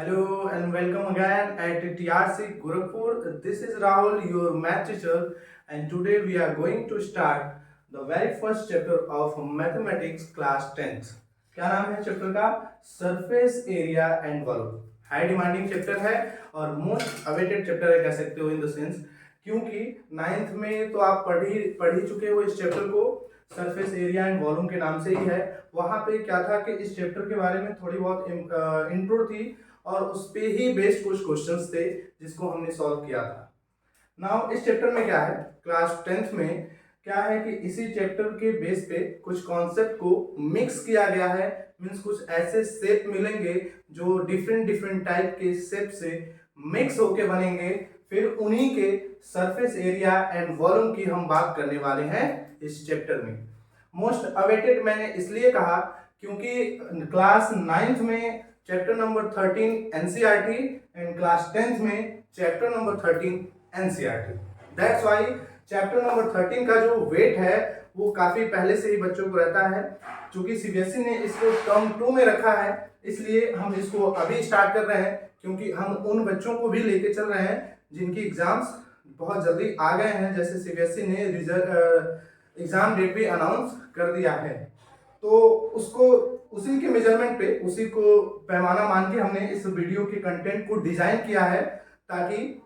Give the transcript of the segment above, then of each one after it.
Hello and welcome again at TRC Gorakhpur. This is Rahul, your math teacher, and today we are going to start the very first chapter of Mathematics class 10th. क्या नाम है chapter का? Surface area and volume. High demanding chapter है और most awaited chapter है कह सकते हो इन द सेंस, क्योंकि नाइन्थ में तो आप पढ़ ही चुके हो इस चैप्टर को. सरफेस एरिया एंड वॉल्यूम के नाम से ही है. वहां पे क्या था कि इस चैप्टर के बारे में थोड़ी बहुत इंट्रो थी और उस पे ही बेस्ड कुछ क्वेश्चंस थे जिसको हमने सॉल्व किया था. नाउ इस चैप्टर में क्या है, क्लास 10th में क्या है कि इसी चैप्टर के बेस पे कुछ कॉन्सेप्ट को मिक्स किया गया है. मींस कुछ ऐसे शेप मिलेंगे जो डिफरेंट डिफरेंट टाइप के शेप से मिक्स होके बनेंगे. फिर उन्हीं के सरफेस एरिया एंड वॉल्यूम की हम बात करने वाले हैं इस चैप्टर में. मोस्ट अवेटेड मैंने इसलिए कहा क्योंकि क्लास 9th में chapter number 13 NCERT and class 10th में chapter number 13 NCERT. That's why chapter number 13 का जो वेट है वो काफी पहले से ही बच्चों को रहता है. चूंकि सीबीएसई ने इसको टर्म 2 में रखा है इसलिए हम इसको अभी स्टार्ट कर रहे हैं, क्योंकि हम उन बच्चों को भी लेके चल रहे हैं जिनकी एग्जाम्स बहुत जल्दी आ गए हैं. जैसे सीबीएसई ने एग्जाम डेट भी अनाउंस कर दिया है, तो उसको उसी के मेजरमेंट पे, उसी को पैमाना मान के हमने इस वीडियो के कंटेंट को डिजाइन किया है, ताकि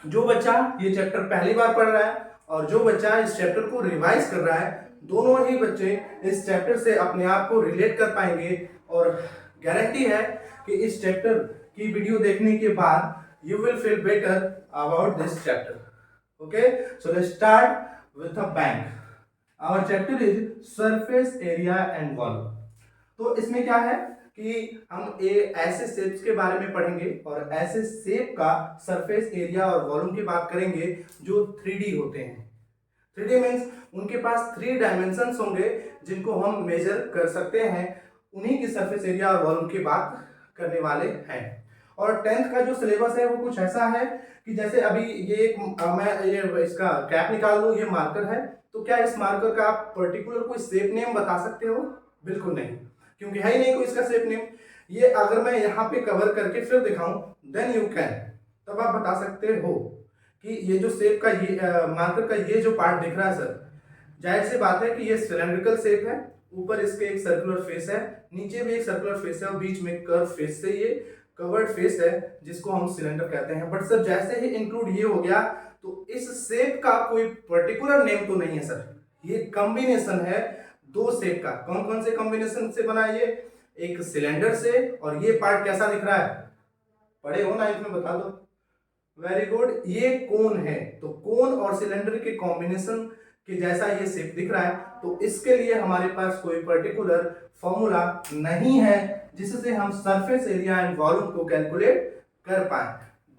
जो बच्चा ये चैप्टर पहली बार पढ़ रहा है और जो बच्चा इस चैप्टर को रिवाइज कर रहा है, दोनों ही बच्चे इस चैप्टर से अपने आप को रिलेट कर पाएंगे. और गारंटी है कि इस चैप्टर की वीडियो देखने के बाद you will feel better about this chapter. Okay, so let's start with a bang. Our chapter is surface area and volume. तो इसमें क्या है कि हम ऐसे शेप्स के बारे में पढ़ेंगे और ऐसे शेप का सरफेस एरिया और वॉल्यूम की बात करेंगे जो 3D होते हैं. 3D मीन्स उनके पास 3 डायमेंशंस होंगे जिनको हम मेजर कर सकते हैं. उन्हीं की सरफेस एरिया और वॉल्यूम की बात करने वाले हैं. और 10th का जो सिलेबस है वो कुछ ऐसा है कि जैसे अभी मैं ये इसका कैप निकाल लूं, ये मार्कर है, तो क्या इस मार्कर का आप पर्टिकुलर कोई शेप नेम बता सकते हो? बिल्कुल नहीं, क्योंकि है ही नहीं कोई इसका शेप नेम. ये अगर मैं यहाँ पे कवर करके फिर दिखाऊं देन यू कैन, तब आप बता सकते हो कि ये जो शेप का ये मार्कर का ये जो पार्ट दिख रहा है सर, जाहिर सी बात है कि ये सिलेंड्रिकल शेप है. ऊपर इसके एक सर्कुलर फेस है, नीचे भी एक सर्कुलर फेस है और बीच में कर्व फेस से ये कवर्ड फेस है जिसको हम सिलेंडर कहते हैं. बट सर जैसे ही इंक्लूड ये हो गया तो इस शेप का कोई पर्टिकुलर नेम तो नहीं है सर. ये कॉम्बिनेशन है 2 शेप का. कौन कौन से कॉम्बिनेशन से बना है ये? एक सिलेंडर से, और ये पार्ट कैसा दिख रहा है? पढ़े हो 9th में, बता दो. वेरी गुड, ये कोन है. तो कोन और सिलेंडर के कॉम्बिनेशन के जैसा ये शेप दिख रहा है, तो इसके लिए हमारे पास कोई पर्टिकुलर फॉर्मूला नहीं है जिससे हम सरफेस एरिया एंड वॉल्यूम को कैलकुलेट कर पाए.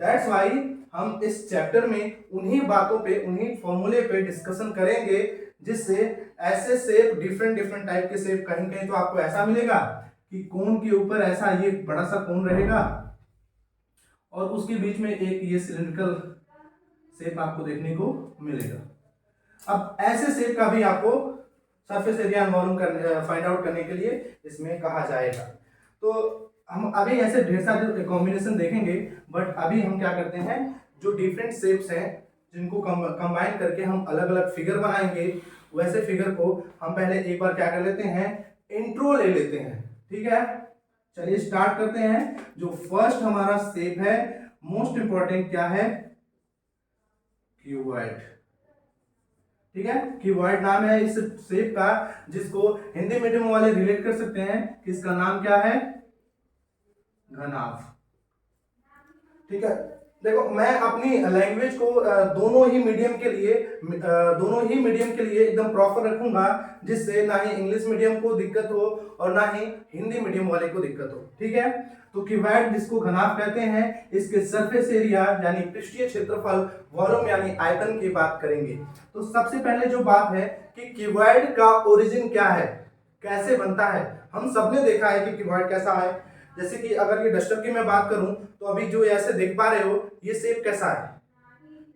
दैट्स वाई हम इस चैप्टर में उन्हीं बातों पे, उन्हीं फॉर्मूले पे डिस्कशन करेंगे जिससे ऐसे शेप, डिफरेंट डिफरेंट टाइप के शेप, कहीं कहीं तो आपको ऐसा मिलेगा कि कोन के ऊपर ऐसा ये बड़ा सा कोन रहेगा और उसके बीच में एक ये सिलिंड्रिकल शेप आपको देखने को मिलेगा. अब ऐसे शेप का भी आपको surface area and volume find out करने के लिए इसमें कहा जाएगा. तो हम अभी ऐसे ढेर सारे कॉम्बिनेशन देखेंगे, बट अभी हम क्या करते हैं, जो डिफरेंट शेप्स हैं जिनको कंबाइन करके हम अलग अलग फिगर बनाएंगे, वैसे फिगर को हम पहले एक बार क्या कर लेते हैं, इंट्रो ले लेते हैं. ठीक है, चलिए स्टार्ट करते हैं. जो फर्स्ट हमारा शेप है, मोस्ट इंपॉर्टेंट क्या है? क्यूबॉइड. ठीक है, क्यूबॉइड नाम है इस शेप का, जिसको हिंदी मीडियम वाले रिलेट कर सकते हैं कि इसका नाम क्या है? घनाभ. ठीक है, देखो मैं अपनी लैंग्वेज को दोनों ही मीडियम के लिए एकदम प्रॉपर रखूंगा, जिससे ना ही इंग्लिश मीडियम को दिक्कत हो और ना ही हिंदी मीडियम वाले को दिक्कत हो. ठीक है, तो क्यूबॉइड जिसको घनाभ कहते हैं, इसके सरफेस एरिया यानी पृष्ठीय क्षेत्रफल, वॉल्यूम यानी आयतन की बात करेंगे. तो सबसे पहले जो बात है कि क्यूबॉइड का ओरिजिन क्या है, कैसे बनता है. हम सबने देखा है कि क्यूबॉइड कैसा है. जैसे कि अगर ये डस्टर की मैं बात करूं तो अभी जो ऐसे देख पा रहे हो, ये शेप कैसा है?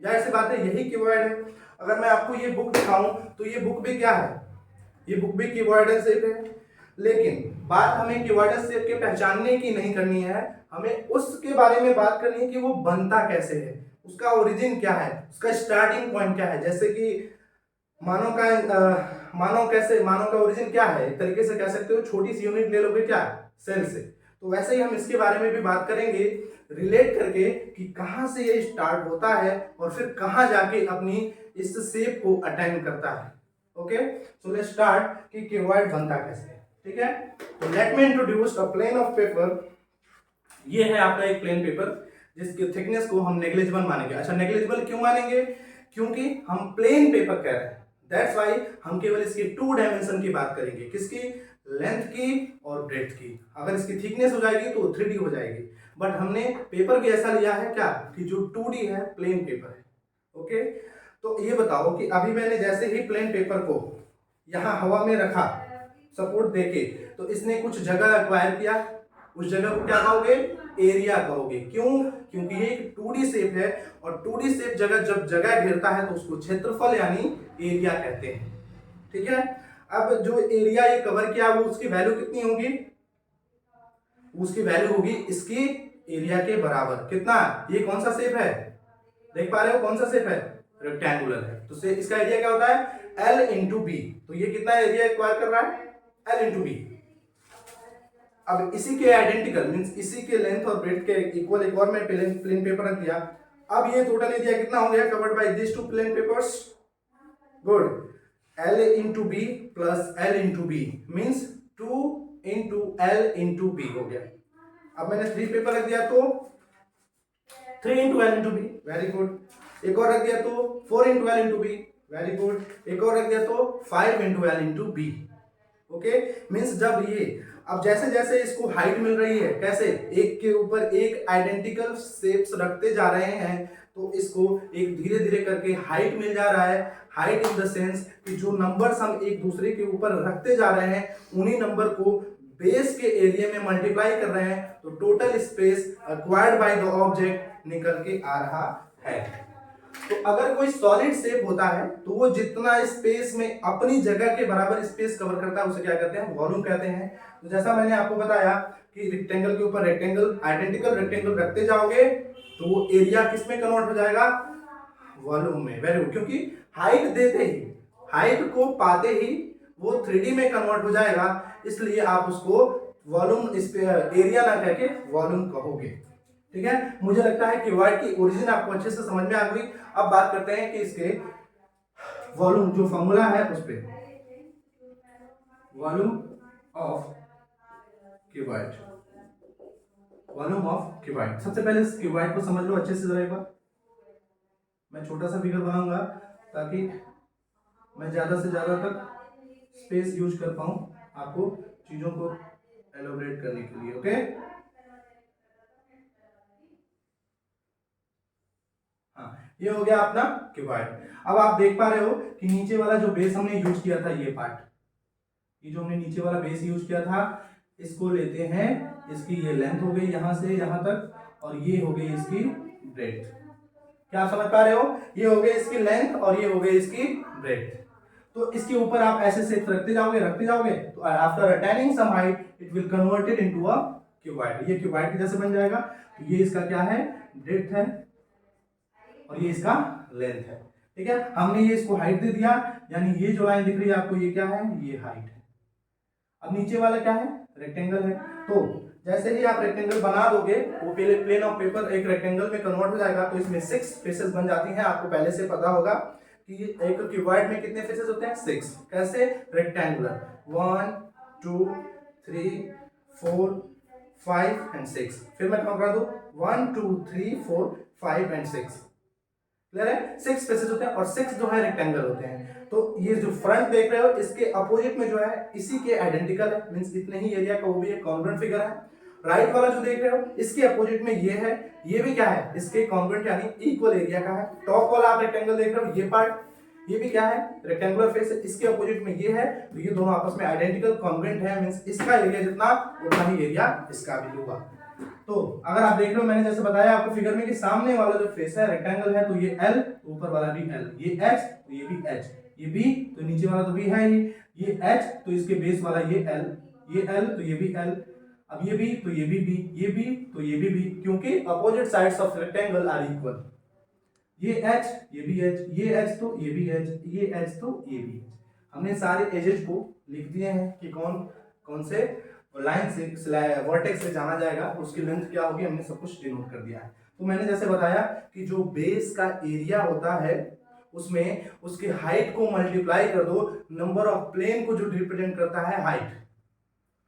जाहिर सी बात है यही क्यूबॉइड है. अगर मैं आपको ये बुक दिखाऊं तो ये बुक भी क्या है? ये बुक भी क्यूबॉइडल शेप है. लेकिन बात हमें क्यूबॉइडल शेप के पहचानने की नहीं करनी है, हमें उसके बारे में बात करनी है कि वो बनता कैसे है, उसका ओरिजिन क्या है, उसका स्टार्टिंग पॉइंट क्या है। जैसे कि मानव का ओरिजिन क्या है, एक तरीके से कह सकते हो छोटी सी यूनिट ले लोगे क्या, सेल से। तो वैसे ही हम इसके बारे में भी बात करेंगे रिलेट करके कि कहाँ से ये स्टार्ट होता है और फिर कहाँ जाके अपनी इस शेप को अटेंड करता है। ओके, सो लेट्स स्टार्ट कि क्यूबॉइड बनता कैसे है। ठीक है, तो let me introduce a plain of paper. ये है आपका एक प्लेन पेपर जिसके थिकनेस को हम नेग्लिजिबल मानेंगे। अच्छा, नेग्लिजिबल क्यों मानेंगे? क्योंकि हम प्लेन पेपर कह रहे हैं, दैट्स वाई हम केवल इसके 2 डायमेंशन की बात करेंगे। किसकी? लेंथ की और ब्रेड्थ की। अगर इसकी थिकनेस हो जाएगी तो 3D हो जाएगी, बट हमने पेपर भी ऐसा लिया है क्या कि जो 2D है, प्लेन पेपर है। ओके, तो ये बताओ कि अभी मैंने जैसे ही प्लेन पेपर को यहाँ हवा में रखा सपोर्ट देके, तो इसने कुछ जगह एक्वायर किया, उस जगह को क्या कहोगे? एरिया कहोगे। क्यों? क्योंकि ये एक 2D शेप है और 2D शेप जगह जब जगह घेरता है तो उसको क्षेत्रफल यानी एरिया कहते हैं। ठीक है, अब जो एरिया ये कवर किया वो उसकी वैल्यू कितनी होगी? उसकी वैल्यू होगी इसकी एरिया के बराबर। कितना? ये कौन सा शेप है, देख पा रहे हो कौन सा शेप है? रेक्टेंगुलर है, तो से इसका एरिया क्या होता है? L into B. तो ये कितना एरिया एक्वायर कर रहा है? L into B. अब इसी के आइडेंटिकल मींस इसी के लेंथ और ब्रेड्थ के इक्वल एक और मैं प्लेन पेपर रख दिया। अब ये टोटल एरिया कितना हो गया covered by this 2 plain papers? Good, L into B plus L into B means 2 into L into B हो गया। अब मैंने 3 पेपर रख दिया तो 3 into L into B, very good. एक और रख दिया तो 4 into L into B, very good. एक और रख दिया तो 5 into L into B. Okay, means जब ये अब जैसे जैसे इसको हाइट मिल रही है, कैसे एक के ऊपर एक आइडेंटिकल शेप्स रखते जा रहे हैं, तो इसको एक धीरे धीरे करके हाइट मिल जा रहा है। हाइट इन द सेंस कि जो नंबर्स हम एक दूसरे के ऊपर रखते जा रहे हैं उन्हीं नंबर को बेस के एरिया में मल्टीप्लाई कर रहे हैं, तो total space acquired by the object निकल के आ रहा है। तो अगर कोई सॉलिड शेप होता है तो वो जितना स्पेस में अपनी जगह के बराबर स्पेस कवर करता है उसे क्या कहते हैं? वॉल्यूम कहते हैं। तो जैसा मैंने आपको बताया कि रेक्टेंगल के ऊपर रेक्टेंगल, आइडेंटिकल रेक्टेंगल रखते जाओगे तो वो एरिया किस में कन्वर्ट हो जाएगा? वॉल्यूम में। वेरी गुड, क्योंकि हाइट देते ही, हाइट को पाते ही वो 3D में कन्वर्ट हो जाएगा, इसलिए आप उसको वॉल्यूम एरिया ना कह के वॉल्यूम कहोगे। ठीक है, मुझे लगता है कि क्यूबॉइड की ओरिजिन आपको अच्छे से समझ में आ गई। अब बात करते हैं कि इसके वॉल्यूम जो फॉर्मूला है उस पे, volume of cuboid, volume of cuboid. सबसे पहले इस क्यूबॉइड को समझ लो अच्छे से जरा एक बार। मैं छोटा सा फिगर बनाऊंगा ताकि मैं ज्यादा से ज्यादा तक स्पेस यूज कर पाऊं आपको चीजों को एलोबरेट करने के लिए। ओके, हाँ, ये हो गया अपना क्यूबॉइड। अब आप देख पा रहे हो कि नीचे वाला जो बेस हमने यूज किया था, ये पार्ट, ये जो हमने नीचे वाला बेस यूज किया था, इसको लेते हैं, इसकी ये लेंथ हो गई यहां से यहां तक, और ये हो गई इसकी ब्रेड्थ। क्या आप समझ पा रहे हो? ये हो गई इसकी लेंथ और ये हो गई इसकी ब्रेड्थ। तो इसके ऊपर आप ऐसे शेप रखते जाओगे तो after attaining some height it will converted into a cuboid. ये क्यूबॉइड के जैसे बन जाएगा। तो ये इसका क्या है? ब्रेड्थ है और ये इसका लेंथ है। ठीक है, हमने ये इसको हाइट दे दिया, यानी ये जो लाइन दिख रही है आपको, ये क्या है? ये हाइट है। अब नीचे वाला क्या है? रेक्टेंगल है। तो जैसे ही आप रेक्टेंगल बना दोगे वो पहले प्लेन ऑफ पेपर एक रेक्टेंगल में कन्वर्ट हो जाएगा, तो इसमें 6 फेसेस बन जाती हैं। आपको पहले से पता होगा कि एक क्यूबॉइड में कितने फेसेस होते हैं? 6। कैसे? Rectangular 1 2 3 4 5 and 6। फिर मैं काउंट करा दूं 1 2 3 4 5 एंड 6। क्लियर है? 6 फेसेस होते हैं और 6 जो है रेक्टेंगल होते हैं। तो ये जो फ्रंट देख रहे हो इसके अपोजिट में जो है इसी के आइडेंटिकल है, मींस इतने ही एरिया का वो भी एक कॉन्ग्रुएंट फिगर है। राइट वाला जो देख रहे हो इसके अपोजिट में ये है, ये भी क्या है? इसके कॉन्ग्रुएंट यानी इक्वल एरिया का है। टॉप वाला आप रेक्टेंगल देख रहे हो, ये पार्ट, ये भी क्या है? रेक्टेंगुलर फेस है, इसके अपोजिट में ये है, तो ये दोनों आपस में आइडेंटिकल कॉन्ग्रुएंट है, मींस इसका एरिया जितना उतना ही एरिया इसका भी होगा। तो अगर आप देख रहे हो मैंने जैसे बताया आपको फिगर में कि सामने वाला जो फेस है रेक्टेंगल है, तो ये L, तो ऊपर वाला भी L, ये H तो ये भी H, ये B तो नीचे वाला तो B है ही, ये H तो इसके बेस वाला ये L, ये L तो ये भी L, अब ये B तो ये भी B, ये B तो ये भी B, क्योंकि opposite sides of rectangle are equal. ये H ये भी H, ये H तो ये भी H, ये H तो ये भी H। हमने सारे एजेस को लिख दिए हैं कि कौन कौन से लाइन से वर्टेक्स से जाना जाएगा, उसकी लेंथ क्या होगी, हमने सब कुछ डिनोट कर दिया है। तो मैंने जैसे बताया कि जो बेस का एरिया होता है उसमें उसके हाइट को मल्टीप्लाई कर दो नंबर ऑफ प्लेन को, जो रिप्रेजेंट करता है हाइट।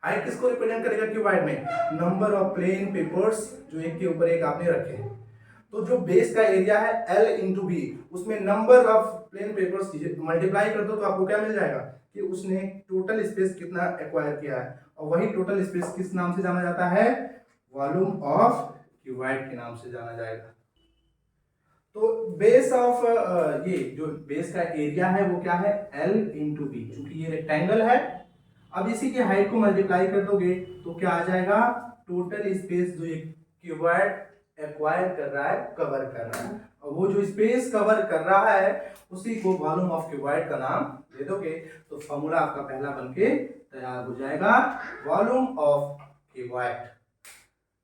हाइट किसको रिप्रेजेंट करेगा क्यूबॉइड में? नंबर ऑफ प्लेन पेपर्स जो एक के ऊपर एक आपने रखे हैं। तो जो बेस का एरिया है L इंटू बी, उसमें number of plain papers multiply कर दो तो आपको क्या मिल जाएगा कि उसने टोटल स्पेस कितना एक्वायर किया है, और वही टोटल स्पेस किस नाम से जाना जाता है? वॉल्यूम ऑफ क्यूबॉइड के नाम से जाना जाएगा। तो बेस ऑफ ये जो बेस का एरिया है वो क्या है? L इंटू बी, क्योंकि ये रेक्टेंगल है। अब इसी की हाइट को मल्टीप्लाई कर दोगे तो क्या आ जाएगा? टोटल स्पेस जो एक क्यूबॉइड एक्वायर कर रहा है, कवर कर रहा है, और वो जो स्पेस कवर कर रहा है उसी को वॉल्यूम ऑफ क्यूबॉइड का नाम दे दोगे तो फॉर्मूला आपका पहला बनके तैयार हो जाएगा, वॉल्यूम ऑफ क्यूबॉइड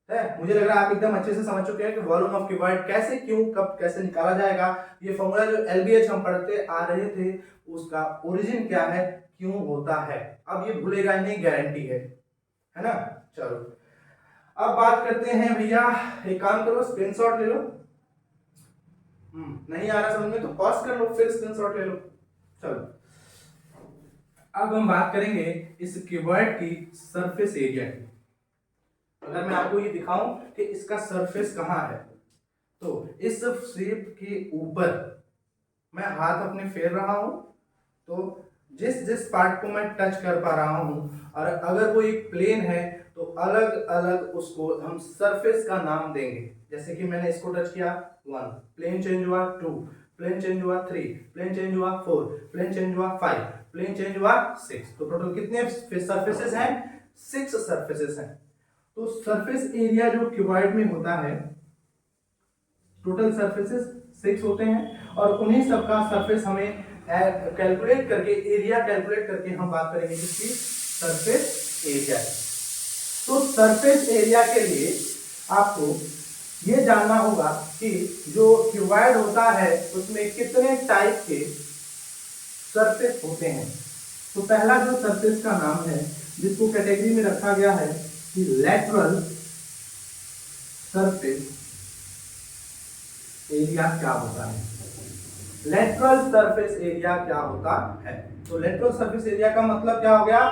है। मुझे लग रहा है आप एकदम अच्छे से समझ चुके हैं कि वॉल्यूम ऑफ क्यूबॉइड कैसे, क्यों, कब, कैसे निकाला जाएगा। ये फॉर्मूला जो LBH हम पढ़ते आ रहे थे उसका ओरिजिन क्या है, क्यों होता है, अब ये भूलेगा नहीं, गारंटी है ना। चलो अब बात करते हैं भैया, एक काम करो स्क्रीनशॉट ले लो। नहीं आ रहा समझ में तो पॉज कर लो, फिर स्क्रीनशॉट ले लो। चलो अब हम बात करेंगे इस क्यूबॉइड की सरफेस एरिया की। अगर मैं आपको ये दिखाऊं कि इसका सरफेस कहाँ है, तो इस शेप के ऊपर मैं हाथ अपने फेर रहा हूं, तो जिस जिस पार्ट को मैं टच कर पा रहा हूं, और अगर वो एक प्लेन है तो अलग अलग उसको हम सरफेस का नाम देंगे। जैसे कि मैंने इसको टच किया 1, प्लेन चेंज हुआ 2, प्लेन चेंज हुआ 3, प्लेन चेंज हुआ 4, प्लेन चेंज हुआ 5, प्लेन चेंज हुआ 6। तो टोटल कितने सरफेसेस हैं? 6 सरफेसेस हैं। तो सरफेस एरिया जो क्यूबॉइड में होता है, टोटल सरफेसेस 6 होते हैं, और उन्हीं सबका सरफेस हमें कैलकुलेट करके, एरिया कैलकुलेट करके हम बात करेंगे किसकी? Surface area. तो सरफेस एरिया के लिए आपको ये जानना होगा कि जो क्यूबॉइड होता है उसमें कितने टाइप के सरफेस होते हैं। तो पहला जो सरफेस का नाम है जिसको कैटेगरी में रखा गया है कि लेटरल सरफेस एरिया क्या होता है। लेटरल सरफेस एरिया क्या होता है? तो लेटरल सरफेस एरिया का मतलब क्या हो गया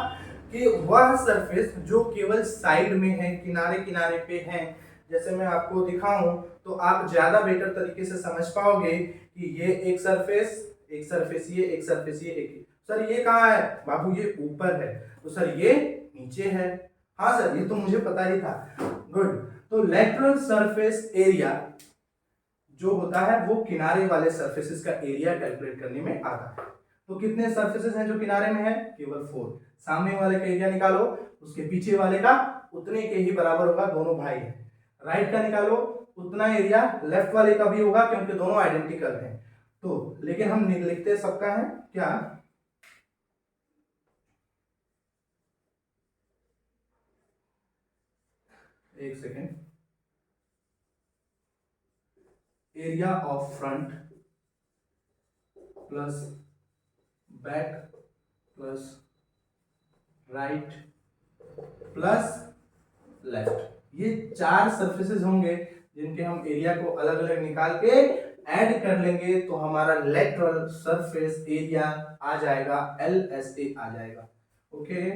कि वह सरफेस जो केवल साइड में है, किनारे किनारे पे है। जैसे मैं आपको दिखाऊं तो आप ज्यादा बेटर तरीके से समझ पाओगे कि ये एक सरफेस, एक सरफेस ये, एक सरफेस ये, एक। सर ये कहाँ है बाबू? ये ऊपर है। तो सर ये नीचे है। हाँ सर ये तो मुझे पता ही था। गुड। तो लेटरल सरफेस एरिया जो होता है वो किनारे वाले सरफेसेस का एरिया कैलकुलेट करने में आता है। तो कितने सरफेसेस हैं जो किनारे में है? केवल 4। सामने वाले का एरिया निकालो, उसके पीछे वाले का उतने के ही बराबर होगा, दोनों भाई हैं। राइट का निकालो, उतना एरिया लेफ्ट वाले का भी होगा क्योंकि दोनों आइडेंटिकल हैं। तो लेकिन हम लिखते सबका है क्या? एक second. Area of front plus back plus right plus left, ये 4 सरफेसेस होंगे जिनके हम एरिया को अलग अलग निकाल के ऐड कर लेंगे तो हमारा लेटरल सरफेस एरिया आ जाएगा, LSA आ जाएगा। ओके।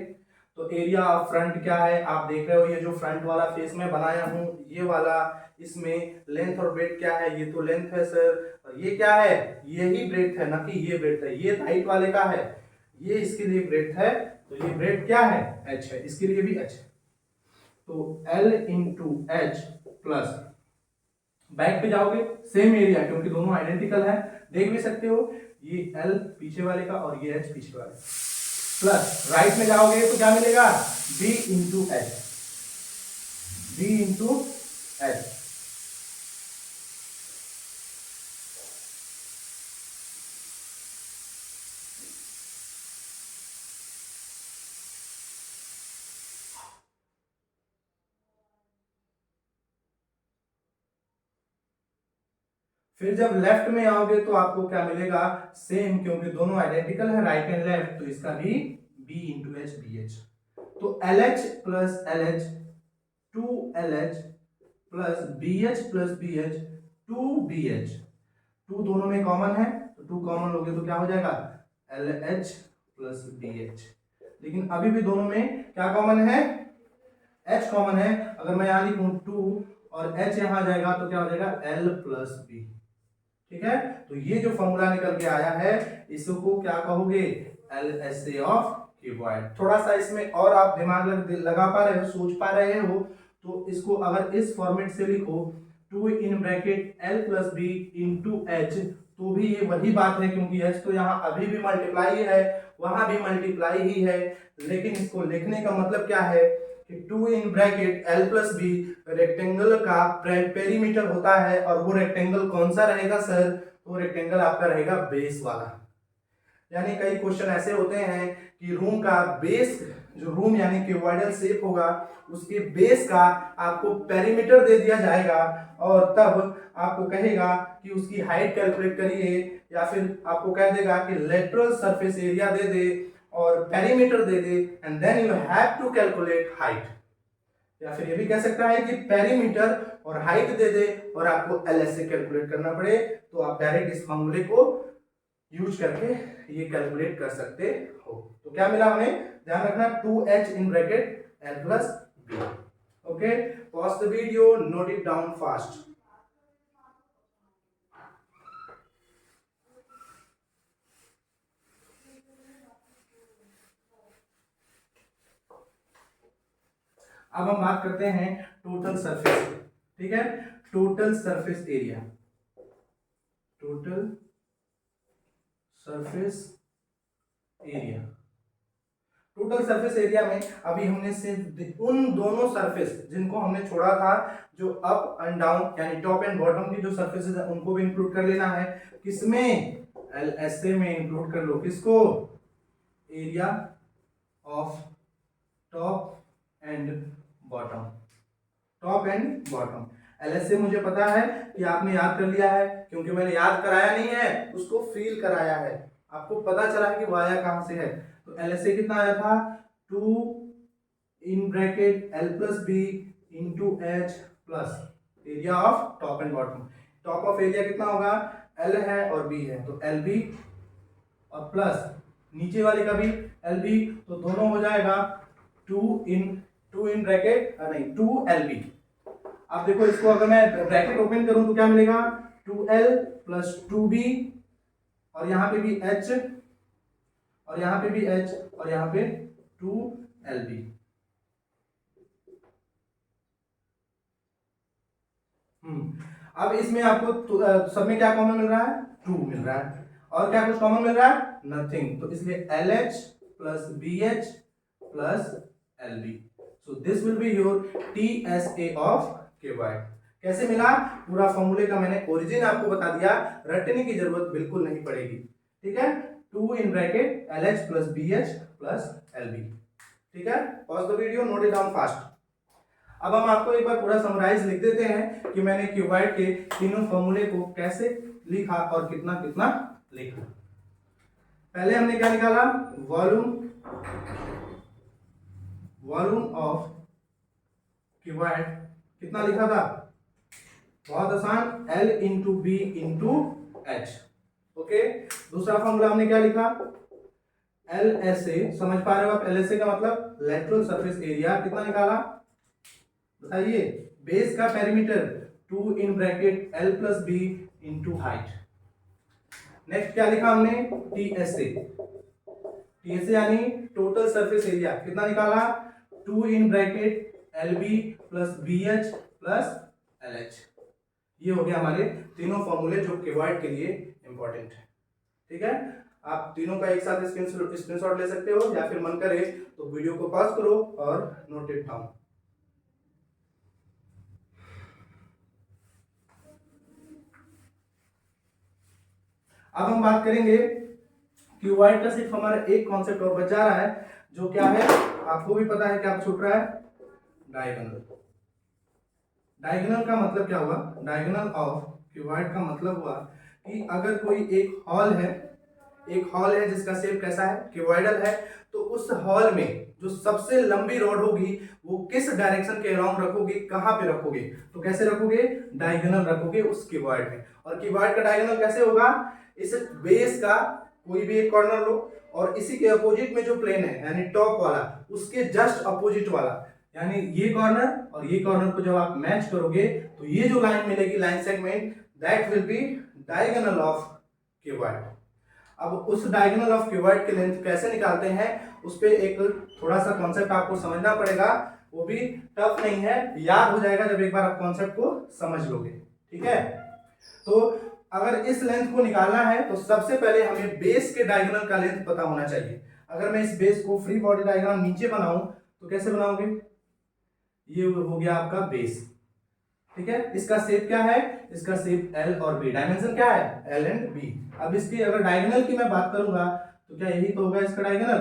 तो एरिया ऑफ फ्रंट क्या है आप देख रहे हो, ये जो फ्रंट वाला फेस में बनाया हूं ये वाला, इसमें लेंथ और ब्रेड्थ क्या है? ये तो लेंथ है सर। और ये क्या है? यही ब्रेड्थ है, ना कि ये ब्रेड्थ है। ये राइट वाले का है, ये इसके लिए ब्रेड्थ है, तो ये ब्रेड्थ क्या है? H है, इसके लिए भी H है। तो L into H plus, back पे जाओगे सेम एरिया क्योंकि दोनों आइडेंटिकल है, देख भी सकते हो, ये L पीछे वाले का और ये H पीछे वाले, प्लस राइट में जाओगे तो क्या मिलेगा? B into H, B into H. फिर जब लेफ्ट में आओगे तो आपको क्या मिलेगा, सेम, क्योंकि दोनों आइडेंटिकल है राइट एंड लेफ्ट, तो इसका भी b into H B H. तो LH plus LH 2LH plus BH two BH, 2 दोनों में कॉमन है तो 2 कॉमन लोगे तो क्या हो जाएगा LH प्लस BH। लेकिन अभी भी दोनों में क्या कॉमन है, H कॉमन है। अगर मैं यहाँ लिखूं 2 और H यहाँ जाएगा तो क्या हो जाएगा L प्लस B। ठीक है, तो ये जो फॉर्मूला निकल के आया है इसको क्या कहोगे, LSA ऑफ क्यूबॉइड। थोड़ा सा इसमें और आप दिमाग लगा पा रहे हो, सोच पा रहे हो, तो इसको अगर इस फॉर्मेट से लिखो 2 in bracket L plus B into H, तो भी ये वही बात है, क्योंकि H तो यहाँ अभी भी मल्टीप्लाई है, वहां भी मल्टीप्लाई ही है। लेकिन इसको लिखने का मतलब क्या है कि 2 in bracket L plus B rectangle का पेरीमीटर होता है, और वो रेक्टेंगल कौन सा रहेगा सर, तो रेक्टेंगल आपका रहेगा बेस वाला। यानी कई क्वेश्चन ऐसे होते हैं कि रूम का बेस, जो रूम यानी क्यूबॉइडल शेप होगा, उसके बेस का आपको पेरीमीटर दे दिया जाएगा, और तब आपको कहेगा कि उसकी हाइट कैलकुलेट करिए, या फिर आपको कह देगा कि लेटरल सरफेस एरिया दे दे और पेरीमीटर दे दे, and then you have to calculate height. या फिर ये भी कह सकता है कि पेरीमीटर और हाइट दे दे और आपको LSA कैलकुलेट करना पड़े, तो आप डायरेक्ट इस फॉर्मूले को यूज करके ये कैलकुलेट कर सकते हो। तो क्या मिला हमें, ध्यान रखना 2H in bracket L plus B। Okay, pause the video, note it down fast. अब हम बात करते हैं टोटल सरफेस। ठीक है, total surface area, total surface area. Total surface area में अभी हमने सिर्फ उन दोनों सरफेस जिनको हमने छोड़ा था, जो अप एंड डाउन यानी टॉप एंड बॉटम की जो सरफेसेस है उनको भी इंक्लूड कर लेना है। किसमें, LSA में इंक्लूड कर लो। किसको, area of top and bottom, top and bottom. LSA मुझे पता है कि आपने याद कर लिया है, क्योंकि मैंने याद कराया नहीं है, उसको फील कराया है, आपको पता चला है कि वो आया कहां से है। तो LSA कितना आया था, 2 in bracket L plus B into H plus area of top and bottom. Top of area कितना होगा, L है और B है, तो LB और प्लस नीचे वाले का भी LB, तो दोनों हो जाएगा 2 इन ब्रैकेट नहीं 2LB। अब देखो इसको अगर मैं ब्रैकेट ओपन करूं तो क्या मिलेगा, 2L प्लस 2B, और यहाँ पे भी H, और यहाँ पे भी H, और यहाँ पे 2LB। अब इसमें आपको सब में क्या कॉमन मिल रहा है, 2 मिल रहा है, और क्या कुछ कॉमन मिल रहा है, नथिंग। तो इसलिए LH plus BH plus LB। So this will be your TSA of cuboid. कैसे मिला, पूरा फॉर्मूले का मैंने ओरिजिन आपको बता दिया, रटने की जरूरत बिल्कुल नहीं पड़ेगी। ठीक है, 2 in bracket LH plus BH plus LB। ठीक है, pause the video, note it down fast. अब हम आपको एक बार पूरा समराइज लिख देते हैं कि मैंने क्यूबॉइड के तीनों फॉर्मूले को कैसे लिखा और कितना कितना लिखा। पहले हमने क्या निकाला, वॉल्यूम ऑफ क्यूबॉइड कितना लिखा था, बहुत आसान, L into B into H. Okay, दूसरा फॉर्मूला हमने क्या लिखा, LSA, समझ पा रहे हो आप, LSA का मतलब लेटरल सरफेस एरिया, कितना निकाला बताइए, बेस का perimeter 2 in bracket L plus B into height. Next क्या लिखा हमने, TSA यानी टोटल सरफेस एरिया, कितना निकाला, 2 in bracket LB plus BH plus LH। ये हो गया हमारे तीनों फॉर्मूले जो क्यूबॉइड के लिए इंपॉर्टेंट है। ठीक है, आप तीनों का एक साथ स्क्रीनशॉट ले सकते हो, या फिर मन करे तो वीडियो को पॉज करो और नोट इट डाउन। अब हम बात करेंगे क्यूबॉइड का, सिर्फ हमारा एक कॉन्सेप्ट और बच जा रहा है, जो क्या है आपको भी पता है, क्या छूट रहा है, डायगोनल। डायगोनल का मतलब क्या हुआ, डायगोनल ऑफ क्यूबॉइड का मतलब हुआ कि अगर कोई एक हॉल है जिसका शेप कैसा है, क्यूबॉइडल है, तो उस हॉल में जो सबसे लंबी रॉड होगी वो किस डायरेक्शन के अराउंड रखोगे, कहां पे रखोगे, तो कैसे रखोगे, डायगोनल रखोगे उस क्यूबॉइड में। और क्यूबॉइड का डायगोनल कैसे होगा, इस बेस का कोई भी एक कॉर्नर लो और इसी के अपोजिट में जो प्लेन है यानी टॉप वाला उसके जस्ट अपोजिट वाला, यानी ये कॉर्नर और ये कॉर्नर को जब आप मैच करोगे तो ये जो लाइन मिलेगी, line segment, that will be diagonal of cuboid. अब उस डायगोनल ऑफ क्यूबॉइड की लेंथ कैसे निकालते हैं, उस पे एक थोड़ा सा कॉन्सेप्ट आपको समझना पड़ेगा, वो भी टफ नहीं है, याद हो जाएगा जब एक बार आप कॉन्सेप्ट को समझ लोगे। ठीक है, तो अगर इस लेंथ को निकालना है तो सबसे पहले हमें बेस के डायगोनल का लेंथ पता होना चाहिए। अगर मैं इस बेस को फ्री बॉडी डायग्राम नीचे बनाऊं तो कैसे बनाओगे, ये हो गया आपका बेस। ठीक है, इसका शेप क्या है, इसका शेप एल और बी, डायमेंशन क्या है, एल एंड बी। अब इसकी अगर डायगोनल की मैं बात करूंगा तो क्या यही तो होगा इसका डायगोनल।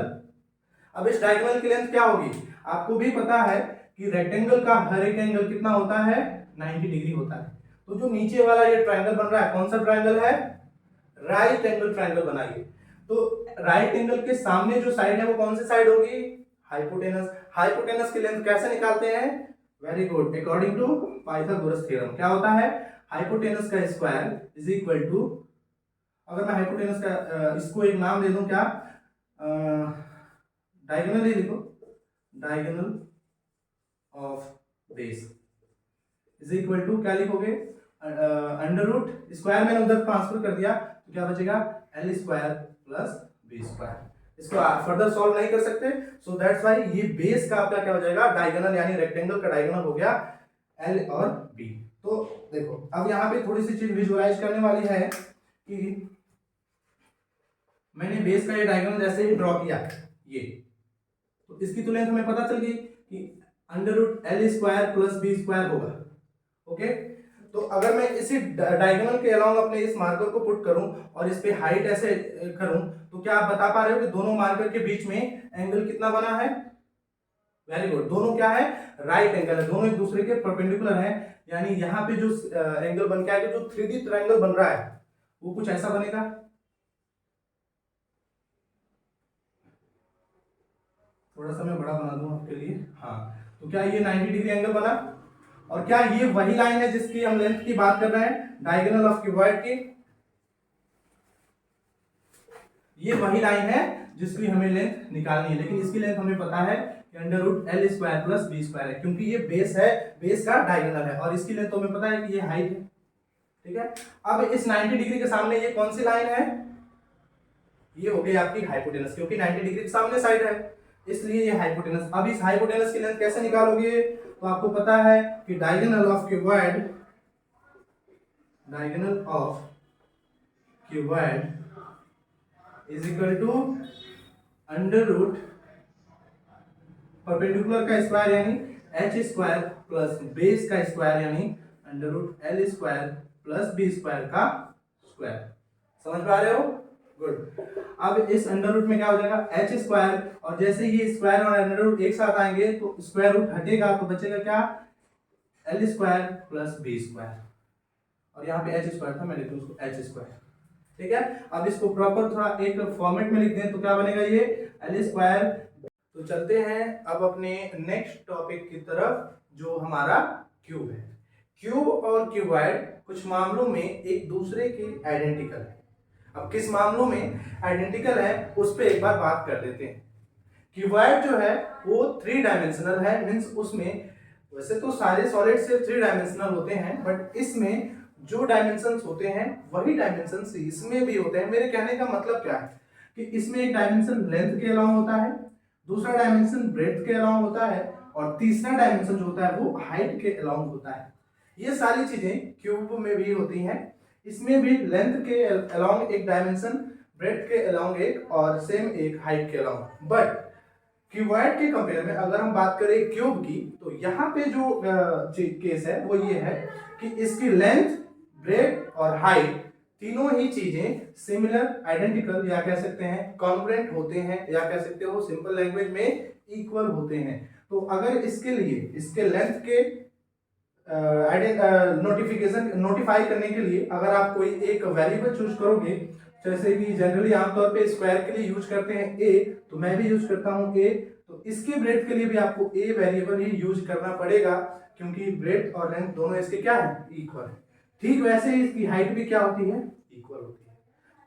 अब इस डायगोनल की लेंथ क्या होगी, आपको भी पता है कि रेक्टेंगल का हर एक एंगल कितना होता है, 90 डिग्री होता है। तो जो नीचे वाला ये ट्रायंगल बन रहा है, कौन सा ट्रायंगल है, राइट एंगल ट्रायंगल बनाइए। तो राइट एंगल के सामने जो साइड है वो कौन सी साइड होगी, हाइपोटेनस। हाइपोटेनस की लेंथ कैसे निकालते हैं, very good, according to Pythagoras theorem. क्या होता है, हाइपोटेनस का स्क्वायर इज इक्वल टू, अगर मैं हाइपोटेनस का इसको एक नाम दे दूं, क्या, डायगोनल ही लिखो, diagonal of base is equal to, क्या लिखोगे, अंडर रूट, स्क्वायर मैंने उधर ट्रांसफर कर दिया तो क्या बचेगा, L square plus B square. इसको फर्दर सॉल्व नहीं कर सकते, सो दैट्स व्हाई ये बेस का आपका क्या हो जाएगा, डायगोनल, यानी रेक्टेंगल का डायगोनल हो गया एल और बी। तो देखो अब यहाँ पे थोड़ी सी चीज विजुअलाइज करने वाली है कि मैंने बेस का ये डायगोनल जैसे ही ड्रॉ किया, ये तो इसकी तो लेंथ हमें पता चल गई कि under root L square plus B square होगा। ओके, तो अगर मैं इसी डायगोनल के अलाउंग अपने इस मार्कर को पुट करूं और इस पे हाइट ऐसे करूं तो क्या आप बता पा रहे हो कि दोनों मार्कर के बीच में एंगल कितना बना है, वेरी गुड, दोनों क्या है, राइट एंगल है, दोनों एक दूसरे के परपेंडिकुलर हैं, यानी यहाँ पे जो एंगल बन के आएगा, जो 3D ट्रायंगल बन रहा है वो कुछ ऐसा बनेगा। थोड़ा सा मैं बड़ा बना दूं आपके लिए, हाँ, तो क्या ये 90 डिग्री एंगल बना, और क्या ये वही लाइन है जिसकी हम लेंथ की बात कर रहे हैं, डायगोनल ऑफ क्यूबॉइड की, ये वही लाइन है जिसकी हमें लेंथ निकालनी है, लेकिन इसकी लेंथ हमें पता है कि under root L square plus B square है, क्योंकि ये बेस है, बेस का डायगोनल है, और इसकी लेंथ तो हमें पता है कि ये हाइट है। ठीक है, अब इस 90 डिग्री के सामने ये कौन सी लाइन है, ये हो गई आपकी हाइपोटेनस, क्योंकि 90 डिग्री के सामने साइड है इसलिए ये हाइपोटेनस। अब इस हाइपोटेनस की लेंथ कैसे निकालोगे, तो आपको पता है कि diagonal of cuboid, diagonal of cuboid is equal to under root perpendicular का स्क्वायर यानी एच स्क्वायर प्लस बेस का स्क्वायर यानी under root L square plus B square का स्क्वायर। समझ पा रहे हो, गुड। अब इस अंडर रूट में क्या हो जाएगा, एच स्क्वायर, और जैसे ये स्क्वायर और अंडर रूट एक साथ आएंगे तो स्क्वायर रूट हटेगा तो बचेगा क्या, L square plus B square, और यहाँ पे एच स्क्वायर था, मैं लिखूँ उसको एच स्क्वायर। ठीक है, अब इसको प्रॉपर थोड़ा एक फॉर्मेट में लिख दें तो क्या बनेगा, ये एल स्क्वायर। तो चलते हैं अब अपने नेक्स्ट टॉपिक की तरफ, जो हमारा क्यूब है। क्यूब और क्यूबॉइड कुछ मामलों में एक दूसरे के आइडेंटिकल है। अब किस मामलों में आइडेंटिकल है उस पर एक बार बात कर लेते हैं। क्यूबॉइड जो है वो 3 डायमेंशनल है, मींस उसमें वैसे तो सारे सॉलिड से 3 डायमेंशनल होते हैं, बट इसमें जो डायमेंशंस होते हैं वही डायमेंशंस इसमें भी होते हैं। मेरे कहने का मतलब क्या है कि इसमें एक डायमेंशन लेंथ के अलावा होता है, दूसरा डायमेंशन ब्रेड्थ के अलावा होता है, और तीसरा डायमेंशन जो होता है वो हाइट के अलावा होता है। ये सारी चीजें क्यूब में भी होती हैं। इसमें भी लेंथ के अलाउंग एक डायमेंशन, ब्रेड्थ के अलाउंग एक, और सेम एक हाइट के अलाउंग। बट क्यूबॉइड के कंपेयर में अगर हम बात करें क्यूब की, तो यहाँ पे जो केस है वो ये है कि इसकी लेंथ, ब्रेड्थ और हाइट तीनों ही चीजें सिमिलर, आइडेंटिकल, या कह सकते हैं कॉन्ग्रुएंट होते हैं, या कह सकते हो सिंपल लैंग्वेज में इक्वल होते हैं। तो अगर इसके लिए इसके लेंथ के नोटिफिकेशन नोटिफाई करने के लिए अगर आप कोई एक वेरिएबल चूज करोगे, जैसे कि जनरली आमतौर पे स्क्वायर के लिए यूज करते हैं ए, तो मैं भी यूज करता हूं ए, तो इसके ब्रेथ के लिए भी आपको ए वेरिएबल ही यूज करना पड़ेगा, क्योंकि ब्रेथ और लेंथ दोनों इसके क्या है, इक्वल है। ठीक वैसे ही इसकी हाइट भी क्या होती है, इक्वल होती है।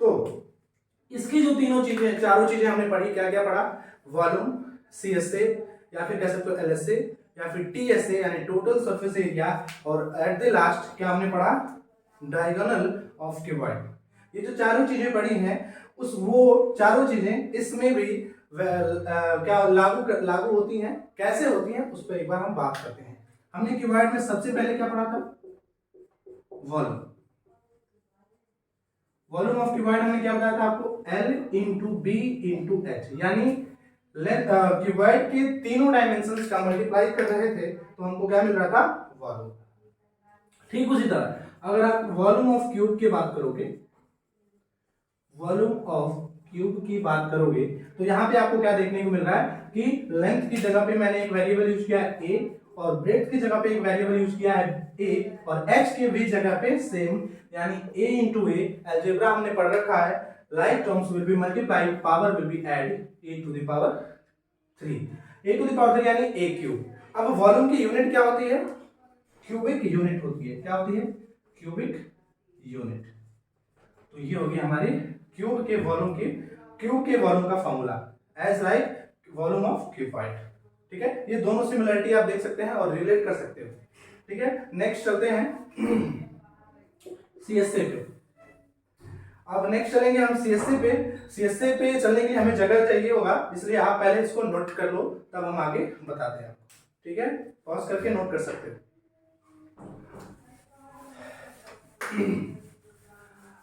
तो इसकी जो तीनों चीजें, चारों चीजें हमने पढ़ी, क्या क्या पढ़ा, वॉल्यूम, सीएसए या फिर कह सकते हो एलएसए या फिर टीएसए यानी टोटल सरफेस एरिया, और एट द लास्ट क्या हमने पढ़ा, डायगोनल ऑफ क्यूबॉइड। ये जो चारों चीजें पढ़ी हैं, उस वो चारों चीजें इसमें भी क्या लागू होती हैं, कैसे होती हैं, उस पर एक बार हम बात करते हैं। हमने क्यूबॉइड में सबसे पहले क्या पढ़ा था, वॉल्यूम। वॉल्यूम ऑफ क्यूबॉइड हमने क्या बताया था आपको, L into B into H, यानी क्यूबॉइड के तीनों डायमेंशंस का मल्टीप्लाई कर रहे थे तो हमको क्या मिल रहा था, वॉल्यूम। ठीक उसी तरह अगर आप वॉल्यूम ऑफ क्यूब की बात करोगे, वॉल्यूम ऑफ क्यूब की बात करोगे, तो यहां पे आपको क्या देखने को मिल रहा है कि लेंथ की जगह पे मैंने एक वेरिएबल यूज किया है a, और ब्रेथ की जगह पे एक वेरिएबल यूज किया है a, और h के भी जगह पे सेम, यानी a इंटू ए, अलजेब्रा हमने पढ़ रखा है, like terms will be multiplied, power will be added, a to the power 3, a to the power 3 यानी a क्यूब। अब वॉल्यूम की यूनिट क्या होती है, क्यूबिक यूनिट होती है, क्या होती है, क्यूबिक यूनिट। तो ये होगी हमारी क्यूब के वॉल्यूम का formula, as like volume of cuboid. ठीक है, ये दोनों सिमिलरिटी आप देख सकते हैं और रिलेट कर सकते हो। ठीक है, नेक्स्ट चलते हैं सीएसए पे। अब नेक्स्ट चलेंगे हम सीएसए पे। सीएसए पे चलने के लिए हमें जगह चाहिए होगा, इसलिए आप पहले इसको नोट कर लो, तब हम आगे बताते हैं। ठीक है, पॉज करके नोट कर सकते हो।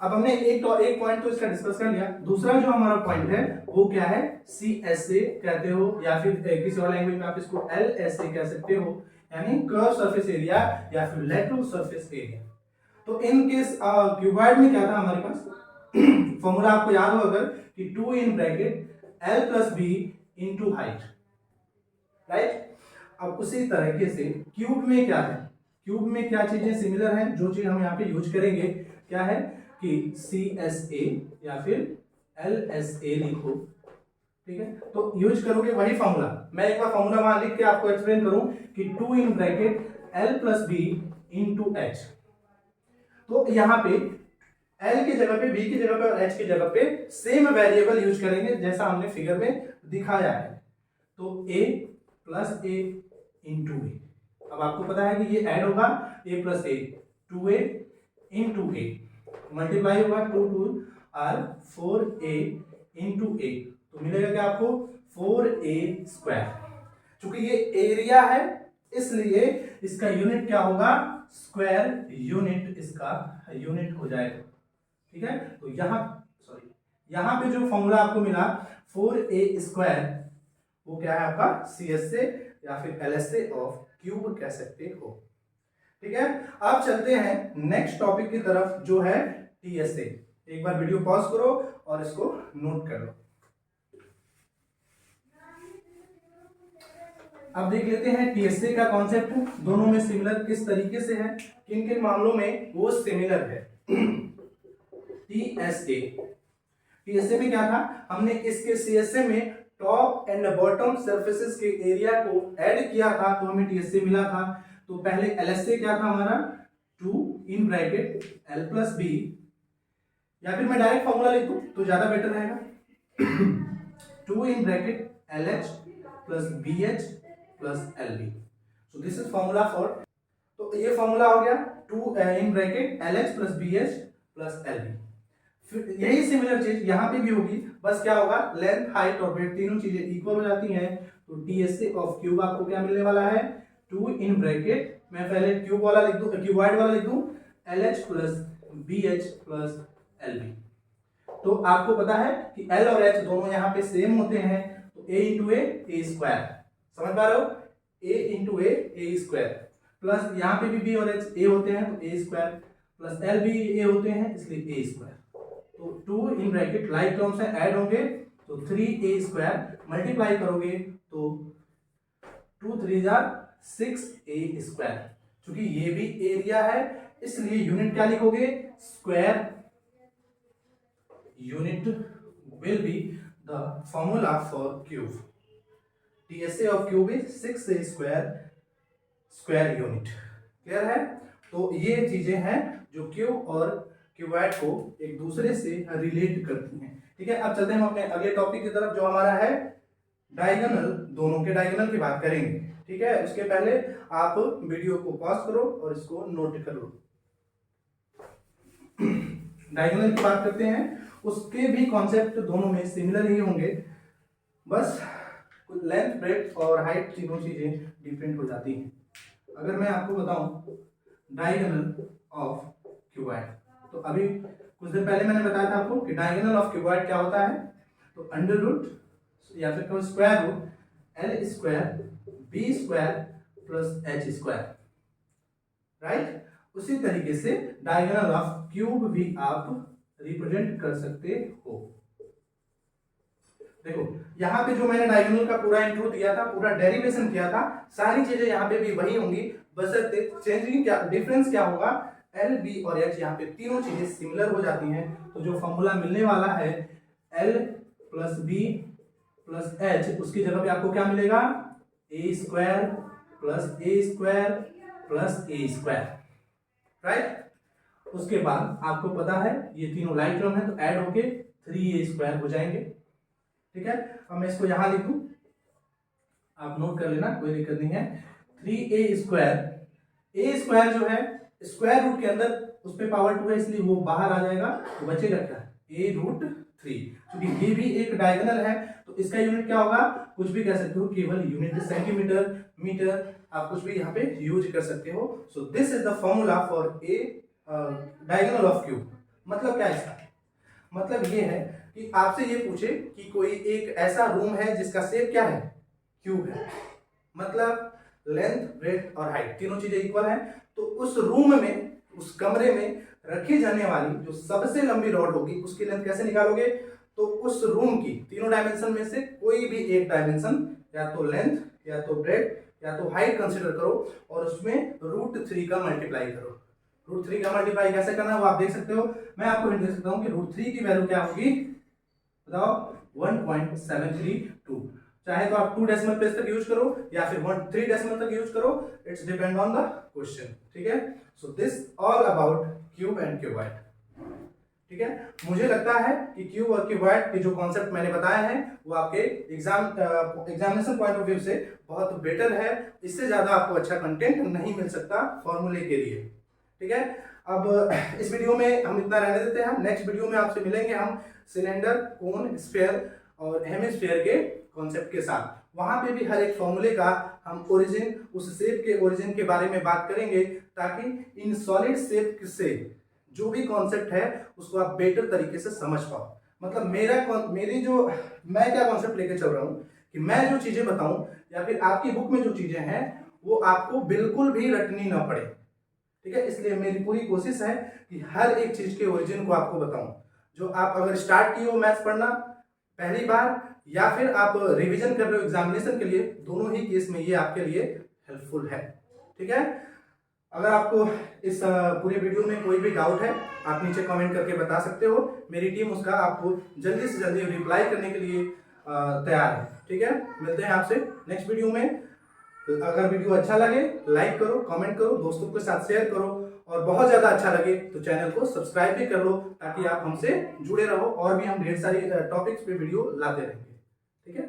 अब हमने एक पॉइंट तो इसका डिस्कस कर लिया। दूसरा जो हमारा पॉइंट है वो क्या है, सीएसए कहते हो, या फिर किसी और लैंग्वेज में आप इसको एलएसए कह सकते हो, यानी कर्व सरफेस एरिया या फिर लैटरल सरफेस एरिया। तो इन केस क्यूबॉइड में क्या था हमारे पास फॉर्मूला आपको याद हो अगर, कि 2 in bracket L plus B into height, right. अब उसी तरीके से क्यूब में क्या है, क्यूब में क्या चीजें सिमिलर हैं, जो चीज हम यहाँ पे यूज करेंगे क्या है कि CSA या फिर LSA लिखो। ठीक है, तो यूज करोगे वही फॉर्मूला। मैं एक बार फॉर्मूला वहां लिख के आपको एक्सप्लेन करूं कि 2 in bracket L plus B into H. तो यहाँ पे L की जगह पे, B की जगह पे और H की जगह पे सेम वेरिएबल यूज करेंगे जैसा हमने फिगर में दिखाया है। तो A प्लस ए इंटू ए, अब आपको पता है कि ये ऐड होगा, A plus A, 2A into A, multiply होगा 2 2 और 4a इंटू ए, तो मिलेगा क्या आपको 4a स्क्वायर। चूंकि ये एरिया है इसलिए इसका यूनिट क्या होगा, स्क्वायर यूनिट, इसका यूनिट हो जाएगा। ठीक है, तो यहाँ पे जो फॉर्मूला आपको मिला 4a स्क्वायर, वो क्या है आपका CSA या फिर LSA ऑफ क्यूब कह सकते हो। ठीक है, अब चलते हैं नेक्स्ट टॉपिक की तरफ जो है TSA। एक बार वीडियो पॉज करो और इसको नोट कर लो। अब देख लेते हैं TSA का कॉन्सेप्ट दोनों में सिमिलर किस तरीके से है, किन किन मामलों में वो सिमिलर है। TSA में क्या था, हमने इसके CSA में टॉप एंड बॉटम सर्फेसेस के एरिया को ऐड किया था तो हमें TSA मिला था। तो पहले LSA क्या था हमारा, 2 in bracket L plus B, या फिर मैं डायरेक्ट फॉर्मूला लिख दूं तो ज्यादा बेटर रहेगा 2 in bracket LH plus BH plus LB। So this is formula for, तो ये फॉर्मूला हो गया 2 in bracket LH plus BH plus LB। फिर यही सिमिलर चीज यहाँ पे भी होगी, बस क्या होगा, लेंथ हाइट और ब्रेथ तीनों चीजें इक्वल हो जाती हैं। तो TSA ऑफ क्यूब आपको क्या मिलने वाला है, 2 इन ब्रैकेट, मैं पहले क्यूब वाला लिख दूं, क्यूबॉइड वाला लिख दूं, LH plus BH plus LB। तो आपको पता है कि L और H दोनों यहाँ पे सेम होते हैं, तो A इंटू ए स्क्वायर, समझ पा रहे हो, A into A square, plus यहाँ पे भी B और H A होते हैं तो A स्क्वायर, प्लस L भी A होते हैं इसलिए A स्क्वायर। तो 2 इन ब्रैकेट लाइक टर्म्स है, ऐड होंगे तो 3a स्क्वायर, मल्टीप्लाई करोगे तो 2 3 जा 6a स्क्वायर। क्योंकि ये भी एरिया है, इसलिए यूनिट क्या लिखोगे, square unit will be the formula for cube. TSA of cube is 6 square unit. Clear है? तो ये चीजें हैं जो क्यूब और क्यूबॉइड को एक दूसरे से रिलेट करती हैं। ठीक है, अब चलते हैं हम अपने अगले टॉपिक की तरफ जो हमारा है डायगोनल। दोनों के डायगोनल की बात करेंगे। ठीक है, उसके पहले आप वीडियो को पॉज करो और इसको नोट कर लो। डायगोनल की बात करते हैं, उसके भी कॉन्सेप्ट दोनों में सिमिलर ही होंगे, बस लेंथ ब्रेड्थ और हाइट तीनों चीजें डिफरेंट हो जाती हैं। अगर मैं आपको बताऊं डायगोनल ऑफ क्यूबॉइड, तो अभी कुछ देर पहले मैंने बताया था आपको कि डायगोनल ऑफ क्यूबॉइड क्या होता है, तो अंडर रूट या फिर कहो square root L square B square plus H square, right. उसी तरीके से डायगोनल ऑफ क्यूब भी आप रिप्रेजेंट कर सकते हो। देखो यहाँ पे जो मैंने डायगोनल का पूरा इंट्रो दिया था, पूरा डेरिवेशन किया था, सारी चीजें यहाँ पे भी वही होंगी, बशर्ते चेंजिंग क्या डिफरेंस क्या होगा, एल बी और एच यहाँ पे तीनों चीजें सिमिलर हो जाती हैं। तो जो फॉर्मूला मिलने वाला है L plus B plus H, उसकी जगह पे आपको क्या मिलेगा, A square plus A square plus A square, right. उसके बाद आपको पता है ये तीनों लाइक टर्म है तो ऐड होके 3a स्क्वायर हो जाएंगे। ठीक है, अब मैं इसको यहां लिख दूं, आप नोट कर लेना, कोई दिक्कत नहीं है। 3a स्क्वायर, ए स्क्वायर जो है स्क्वायर रूट के अंदर उस पे पावर 2 है इसलिए वो बाहर आ जाएगा, तो बचेगा क्या, a रूट 3। क्योंकि ये भी एक डायगोनल है तो इसका यूनिट क्या होगा, कुछ भी कह सकते हो, केवल यूनिट सेंटीमीटर मीटर, आप कुछ भी यहाँ पे यूज कर सकते हो। So this is the formula for a diagonal of cube. मतलब क्या है इसका, मतलब ये है कि आपसे ये पूछे कि कोई एक ऐसा रूम है जिसका शेप क्या है, क्यूब है, मतलब लेंथ ब्रेड्थ और हाइट तीनों चीजें इक्वल है, तो उस रूम में, उस कमरे में रखी जाने वाली जो सबसे लंबी रॉड होगी उसकी लेंथ कैसे निकालोगे, तो उस रूम की तीनों डायमेंशन में से कोई भी एक डायमेंशन, या तो लेंथ या तो ब्रेड्थ या तो हाइट कंसीडर करो और उसमें √3 का मल्टीप्लाई करो। √3 का मल्टीप्लाई कैसे करना है वो आप देख सकते हो, मैं आपको हिंट दे सकता हूं कि √3 की वैल्यू क्या होगी, बताओ, 1.732। चाहे तो आप 2 डेसिमल प्लेस तक यूज करो या फिर 3 डेसिमल तक यूज करो, it's depend on the question. ठीक है, so this all about cube and cuboid. ठीक है, मुझे लगता है कि क्यूब और क्यूबॉइड के जो कॉन्सेप्ट मैंने बताए हैं वो आपके एग्जामिनेशन पॉइंट ऑफ व्यू से बहुत बेटर है, इससे ज्यादा आपको अच्छा कंटेंट नहीं मिल सकता फॉर्मूले के लिए। ठीक है, अब इस वीडियो में हम इतना रहने देते हैं, नेक्स्ट वीडियो में आपसे मिलेंगे हम सिलेंडर, कोन, स्फीयर और हेमिस्फीयर के कॉन्सेप्ट के साथ। वहां पे भी हर एक फॉर्मूले का हम ओरिजिन, उस शेप के ओरिजिन के बारे में बात करेंगे, ताकि इन सॉलिड शेप से जो भी कॉन्सेप्ट है उसको आप बेटर तरीके से समझ पाओ। मतलब मैं क्या कॉन्सेप्ट लेके चल रहा हूँ कि मैं जो चीजें बताऊं या फिर आपकी बुक में जो चीजें हैं वो आपको बिल्कुल भी रटनी ना पड़े। ठीक है, इसलिए मेरी पूरी कोशिश है कि हर एक चीज के ओरिजिन को आपको बताऊं। जो आप अगर स्टार्ट किए हो मैथ्स पढ़ना पहली बार या फिर आप रिवीजन कर रहे हो एग्जामिनेशन के लिए, दोनों ही केस में ये आपके लिए हेल्पफुल है। ठीक है, अगर आपको इस पूरे वीडियो में कोई भी डाउट है आप नीचे कमेंट करके बता सकते हो, मेरी टीम उसका आपको जल्दी से जल्दी रिप्लाई करने के लिए तैयार है। ठीक है, मिलते हैं आपसे नेक्स्ट वीडियो में। अगर वीडियो अच्छा लगे लाइक करो, कमेंट करो, दोस्तों के साथ शेयर करो, और बहुत ज्यादा अच्छा लगे तो चैनल को सब्सक्राइब भी कर लो, ताकि आप हमसे जुड़े रहो और भी हम ढेर सारी टॉपिक्स पे वीडियो लाते रहेंगे। ठीक है।